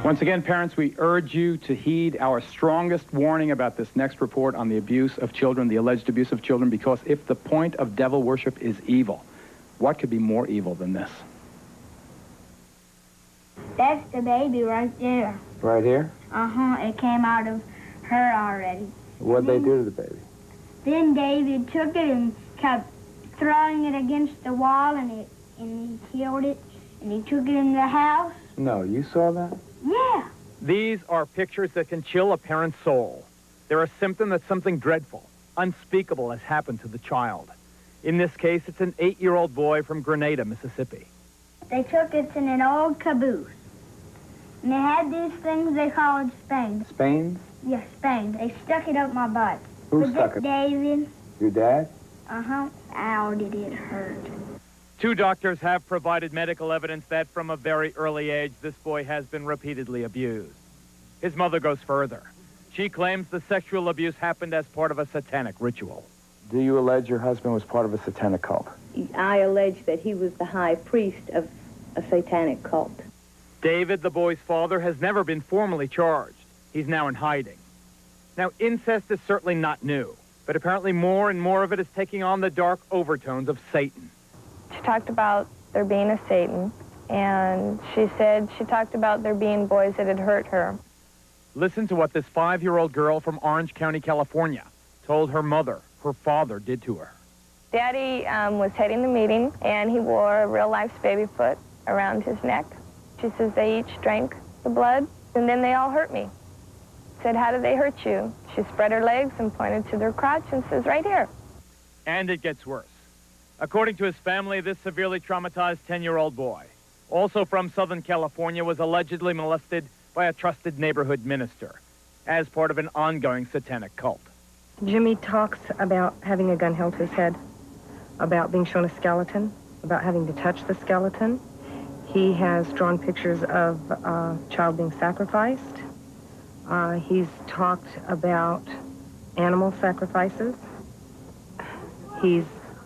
Once again, parents, we urge you to heed our strongest warning about this next report on the abuse of children, the alleged abuse of children, because if the point of devil worship is evil, what could be more evil than this? That's the baby right there. Right here? Uh-huh. It came out of her already. What'd they do to the baby? Then David took it and kept throwing it against the wall, and he killed it, and he took it in the house. No, you saw that? Yeah. These are pictures that can chill a parent's soul. They're a symptom that something dreadful, unspeakable has happened to the child. In this case, it's an 8-year-old boy from Grenada, Mississippi. They took it in an old caboose. And they had these things they called spanes. Spanes? Yes, spanes. They stuck it up my butt. Who stuck it? David. Your dad? Uh-huh. Ow, did it hurt. 2 doctors have provided medical evidence that from a very early age, this boy has been repeatedly abused. His mother goes further. She claims the sexual abuse happened as part of a satanic ritual. Do you allege your husband was part of a satanic cult? I allege that he was the high priest of a satanic cult. David, the boy's father, has never been formally charged. He's now in hiding. Now, incest is certainly not new, but apparently more and more of it is taking on the dark overtones of Satan. She talked about there being a Satan, and she talked about there being boys that had hurt her. Listen to what this 5-year-old girl from Orange County, California, told her mother her father did to her. Daddy was heading the meeting, and he wore a real-life baby foot around his neck. She says they each drank the blood, and then they all hurt me. Said, how did they hurt you? She spread her legs and pointed to their crotch and says, right here. And it gets worse. According to his family, this severely traumatized 10-year-old boy, also from Southern California, was allegedly molested by a trusted neighborhood minister as part of an ongoing satanic cult. Jimmy talks about having a gun held to his head, about being shown a skeleton, about having to touch the skeleton. He has drawn pictures of a child being sacrificed. He's talked about animal sacrifices. He's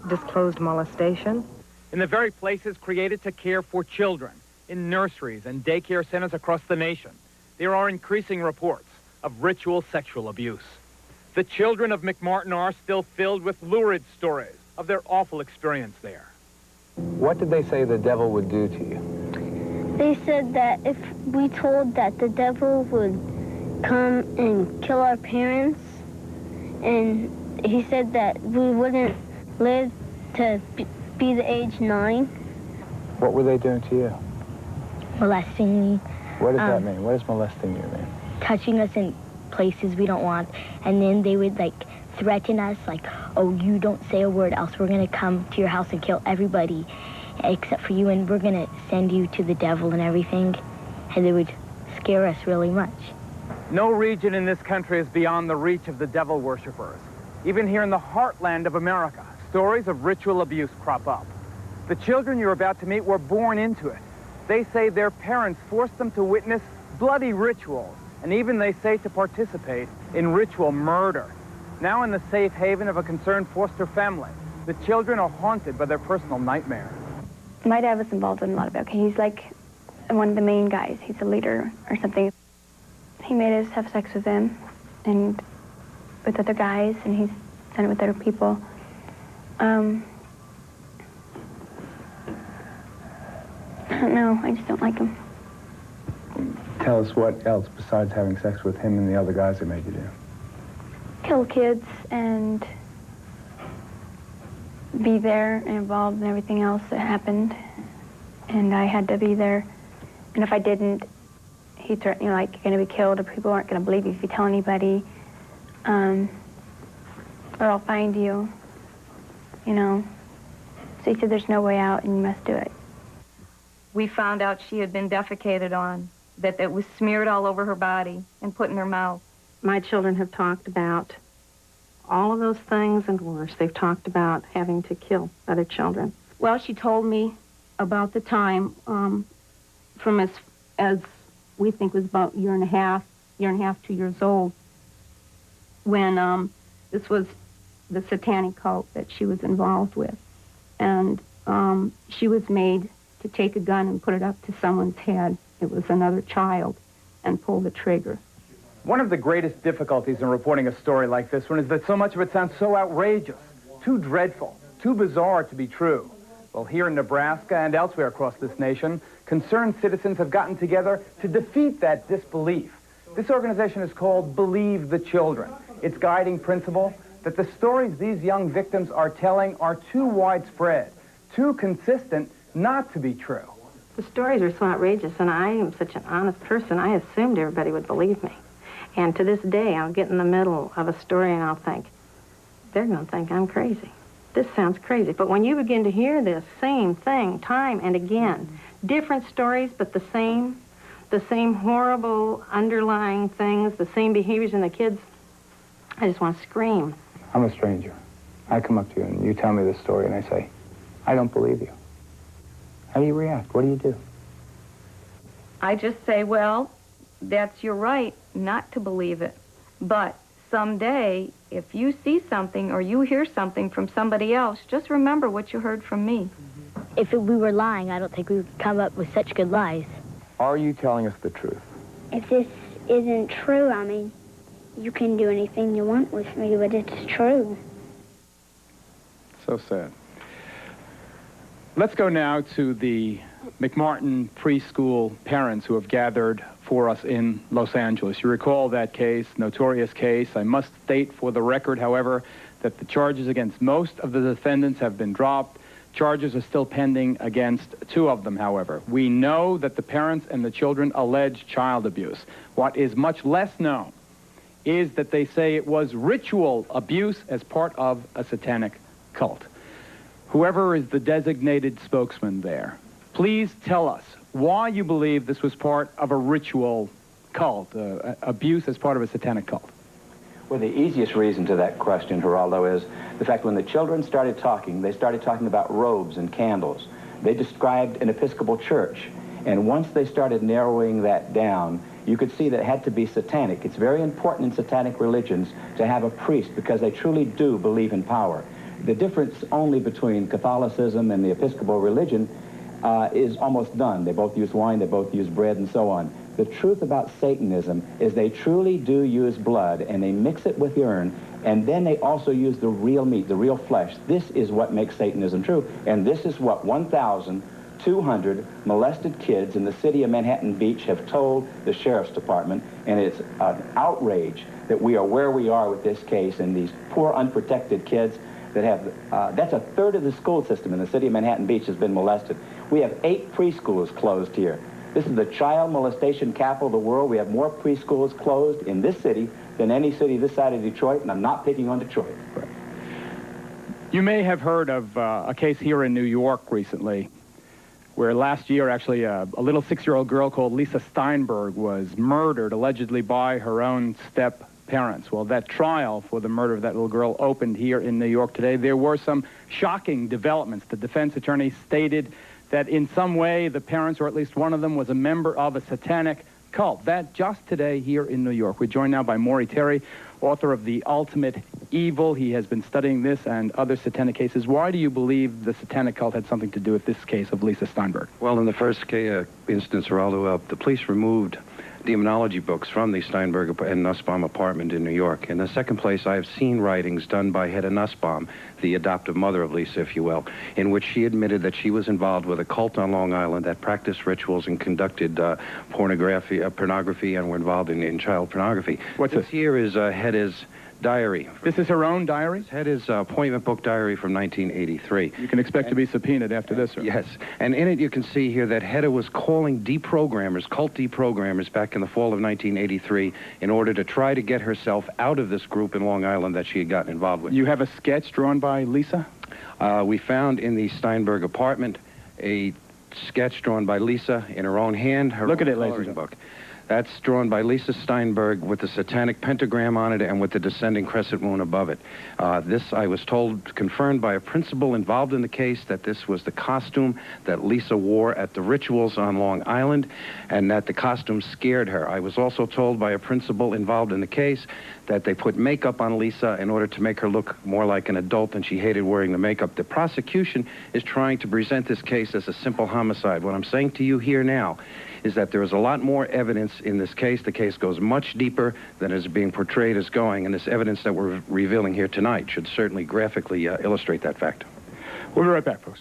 disclosed molestation. In the very places created to care for children, in nurseries and daycare centers across the nation, there are increasing reports of ritual sexual abuse. The children of McMartin are still filled with lurid stories of their awful experience there. What did they say the devil would do to you? They said that if we told that the devil would come and kill our parents, and he said that we wouldn't live to be the age 9. What were they doing to you? Molesting me. What does that mean? What does molesting you mean? Touching us in places we don't want, and then they would like threaten us like, oh, you don't say a word else we're gonna come to your house and kill everybody except for you, and we're gonna send you to the devil and everything. And they would scare us really much. No region in this country is beyond the reach of the devil worshippers. Even here in the heartland of America, stories of ritual abuse crop up. The children you're about to meet were born into it. They say their parents forced them to witness bloody rituals, and even, they say, to participate in ritual murder. Now in the safe haven of a concerned foster family, the children are haunted by their personal nightmares. My dad was involved in a lot of it. Okay, he's like one of the main guys. He's a leader or something. He made us have sex with him and with other guys, and he's done it with other people. I don't know. I just don't like him. Tell us what else besides having sex with him and the other guys that made you do. Kill kids and be there and involved in everything else that happened. And I had to be there. And if I didn't, he threatened you, like, you're going to be killed, or people aren't going to believe you if you tell anybody. Or I'll find you, you know. So he said there's no way out and you must do it. We found out she had been defecated on, that it was smeared all over her body and put in her mouth. My children have talked about all of those things and worse. They've talked about having to kill other children. Well, she told me about the time from as we think was about year and a half, 2 years old, when this was the satanic cult that she was involved with. And she was made to take a gun and put it up to someone's head. It was another child. and pull the trigger. One of the greatest difficulties in reporting a story like this one is that so much of it sounds so outrageous, too dreadful, too bizarre to be true. Well, here in Nebraska and elsewhere across this nation, concerned citizens have gotten together to defeat that disbelief. This organization is called Believe the Children. Its guiding principle, that the stories these young victims are telling are too widespread, too consistent not to be true. The stories are so outrageous, and I am such an honest person, I assumed everybody would believe me. And to this day, I'll get in the middle of a story and I'll think, they're going to think I'm crazy. This sounds crazy. But when you begin to hear this same thing time and again, different stories, but the same horrible underlying things, the same behaviors in the kids, I just want to scream. I'm a stranger. I come up to you and you tell me this story and I say, I don't believe you. How do you react? What do you do? I just say, well, that's your right not to believe it. But someday, if you see something or you hear something from somebody else, just remember what you heard from me. If we were lying, I don't think we would come up with such good lies. Are you telling us the truth? If this isn't true, I mean, you can do anything you want with me, but it's true. So sad. Let's go now to the McMartin preschool parents who have gathered for us in Los Angeles. You recall that case, notorious case. I must state for the record, however, that the charges against most of the defendants have been dropped. Charges are still pending against 2 of them, however. We know that the parents and the children allege child abuse. What is much less known is that they say it was ritual abuse as part of a satanic cult. Whoever is the designated spokesman there, please tell us why you believe this was part of a ritual cult, abuse as part of a satanic cult. Well, the easiest reason to that question, Geraldo, is the fact when the children started talking, they started talking about robes and candles. They described an Episcopal church. And once they started narrowing that down, you could see that it had to be satanic. It's very important in satanic religions to have a priest because they truly do believe in power. The difference only between Catholicism and the Episcopal religion is almost done. They both use wine, they both use bread, and so on. The truth about Satanism is they truly do use blood, and they mix it with urine, and then they also use the real meat, the real flesh. This is what makes Satanism true, and this is what 1,200 molested kids in the city of Manhattan Beach have told the Sheriff's Department, and it's an outrage that we are where we are with this case, and these poor unprotected kids that have, that's a third of the school system in the city of Manhattan Beach has been molested. We have 8 preschools closed here. This is the child molestation capital of the world. We have more preschools closed in this city than any city this side of Detroit, and I'm not picking on Detroit. You may have heard of a case here in New York recently where last year, actually, a little 6-year-old girl called Lisa Steinberg was murdered, allegedly by her own step-parents. Well, that trial for the murder of that little girl opened here in New York today. There were some shocking developments. The defense attorney stated that in some way the parents, or at least one of them, was a member of a satanic cult. That just today here in New York. We're joined now by Maury Terry, author of The Ultimate Evil. He has been studying this and other satanic cases. Why do you believe the satanic cult had something to do with this case of Lisa Steinberg? Well, in the first instance, Geraldo, the police removed demonology books from the Steinberg and Nussbaum apartment in New York. In the second place, I have seen writings done by Hedda Nussbaum, the adoptive mother of Lisa, if you will, in which she admitted that she was involved with a cult on Long Island that practiced rituals and conducted pornography and were involved in child pornography. What's this? Here is Hedda's diary. This is her own diary? Hedda's appointment book diary from 1983. You can expect to be subpoenaed after this, sir. Yes, and in it you can see here that Hedda was calling deprogrammers, cult deprogrammers, back in the fall of 1983 in order to try to get herself out of this group in Long Island that she had gotten involved with. You have a sketch drawn by Lisa? We found in the Steinberg apartment a sketch drawn by Lisa in her own hand. Look at it, ladies and book. That's drawn by Lisa Steinberg with the satanic pentagram on it and with the descending crescent moon above it. This, I was told, confirmed by a principal involved in the case, that this was the costume that Lisa wore at the rituals on Long Island, and that the costume scared her. I was also told by a principal involved in the case that they put makeup on Lisa in order to make her look more like an adult, and she hated wearing the makeup. The prosecution is trying to present this case as a simple homicide. What I'm saying to you here now is that there is a lot more evidence in this case. The case goes much deeper than is being portrayed as going, and this evidence that we're revealing here tonight should certainly graphically illustrate that fact. We'll be right back, folks.